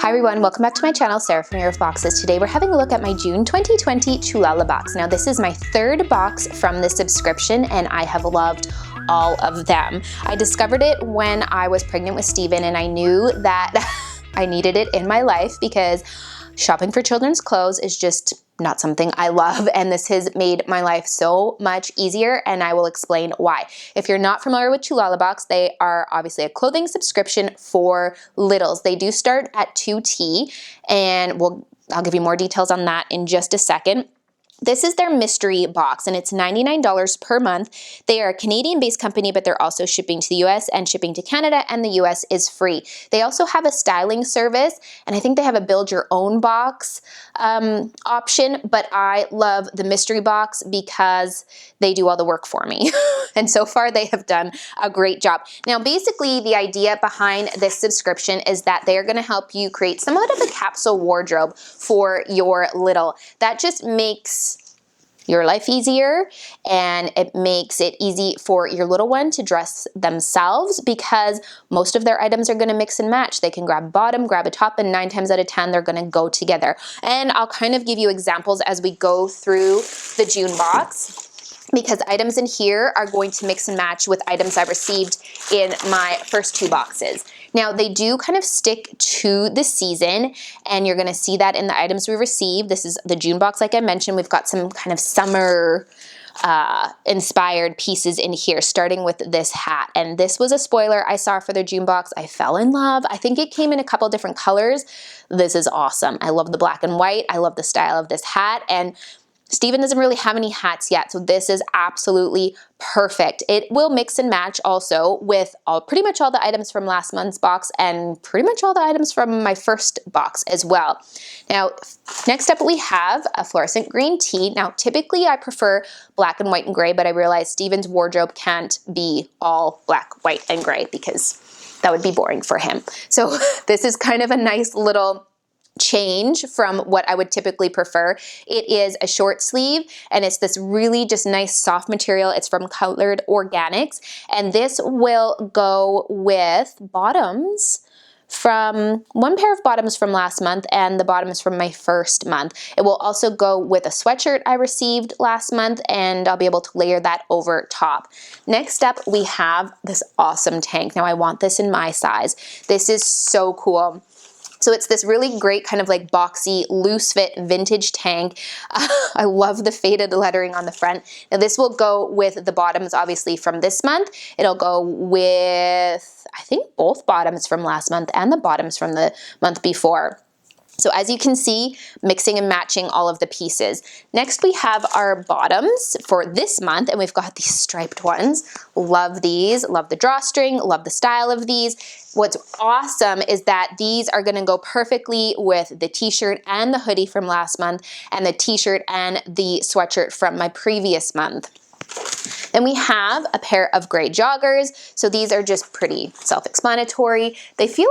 Hi everyone, welcome back to my channel, Sarah from Year of Boxes. Today we're having a look at my June 2020 Choulala box. Now this is my third box from the subscription and I have loved all of them. I discovered it when I was pregnant with Steven and I knew that I needed it in my life because shopping for children's clothes is just not something I love, and this has made my life so much easier, and I will explain why. If you're not familiar with Choulala Box, they are obviously a clothing subscription for littles. They do start at 2T, and I'll give you more details on that in just a second. This is their mystery box and it's $99 per month. They are a Canadian-based company, but they're also shipping to the US and shipping to Canada, and the US is free. They also have a styling service, and I think they have a build your own box option, but I love the mystery box because they do all the work for me. And so far they have done a great job. Now, basically the idea behind this subscription is that they're gonna help you create somewhat of a capsule wardrobe for your little. That just makes your life easier, and it makes it easy for your little one to dress themselves because most of their items are gonna mix and match. They can grab a bottom, grab a top, and 9 times out of 10, they're gonna go together. And I'll kind of give you examples as we go through the June box, because items in here are going to mix and match with items I received in my first 2 boxes. Now, they do kind of stick to the season, and you're gonna see that in the items we received. This is the June box, like I mentioned. We've got some kind of summer inspired pieces in here, starting with this hat. And this was a spoiler I saw for the June box. I fell in love. I think it came in a couple different colors. This is awesome. I love the black and white. I love the style of this hat, and Steven doesn't really have any hats yet, so this is absolutely perfect. It will mix and match also with pretty much all the items from last month's box and pretty much all the items from my first box as well. Now, next up we have a fluorescent green tee. Now, typically I prefer black and white and gray, but I realized Steven's wardrobe can't be all black, white, and gray because that would be boring for him. So this is kind of a nice little change from what I would typically prefer. It is a short sleeve and it's this really just nice soft material. It's from Colored Organics, and this will go with bottoms from one pair of bottoms from last month and the bottoms from my first month. It will also go with a sweatshirt I received last month, and I'll be able to layer that over top. Next up, we have this awesome tank. Now, I want this in my size. This is so cool. So it's this really great kind of like boxy, loose fit vintage tank. I love the faded lettering on the front. Now this will go with the bottoms obviously from this month. It'll go with, I think, both bottoms from last month and the bottoms from the month before. So as you can see, mixing and matching all of the pieces. Next we have our bottoms for this month, and we've got these striped ones. Love these, love the drawstring, love the style of these. What's awesome is that these are gonna go perfectly with the t-shirt and the hoodie from last month, and the t-shirt and the sweatshirt from my previous month. Then we have a pair of gray joggers. So these are just pretty self-explanatory. They feel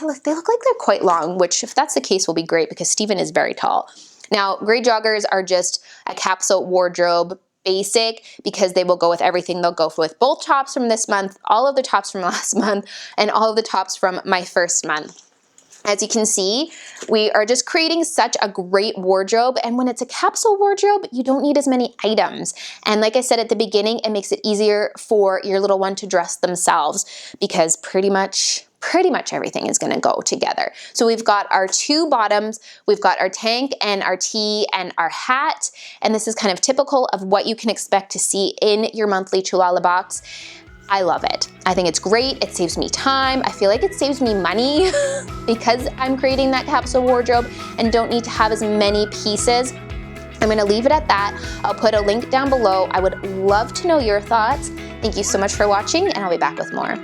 like they look like they're quite long, which if that's the case will be great because Steven is very tall. Now, gray joggers are just a capsule wardrobe basic because they will go with everything. They'll go with both tops from this month, all of the tops from last month, and all of the tops from my first month. As you can see, we are just creating such a great wardrobe, and when it's a capsule wardrobe, you don't need as many items. And like I said at the beginning, it makes it easier for your little one to dress themselves because pretty much everything is gonna go together. So we've got our 2 bottoms, we've got our tank and our tee and our hat, and this is kind of typical of what you can expect to see in your monthly Choulala box. I love it. I think it's great. It saves me time. I feel like it saves me money because I'm creating that capsule wardrobe and don't need to have as many pieces. I'm gonna leave it at that. I'll put a link down below. I would love to know your thoughts. Thank you so much for watching, and I'll be back with more.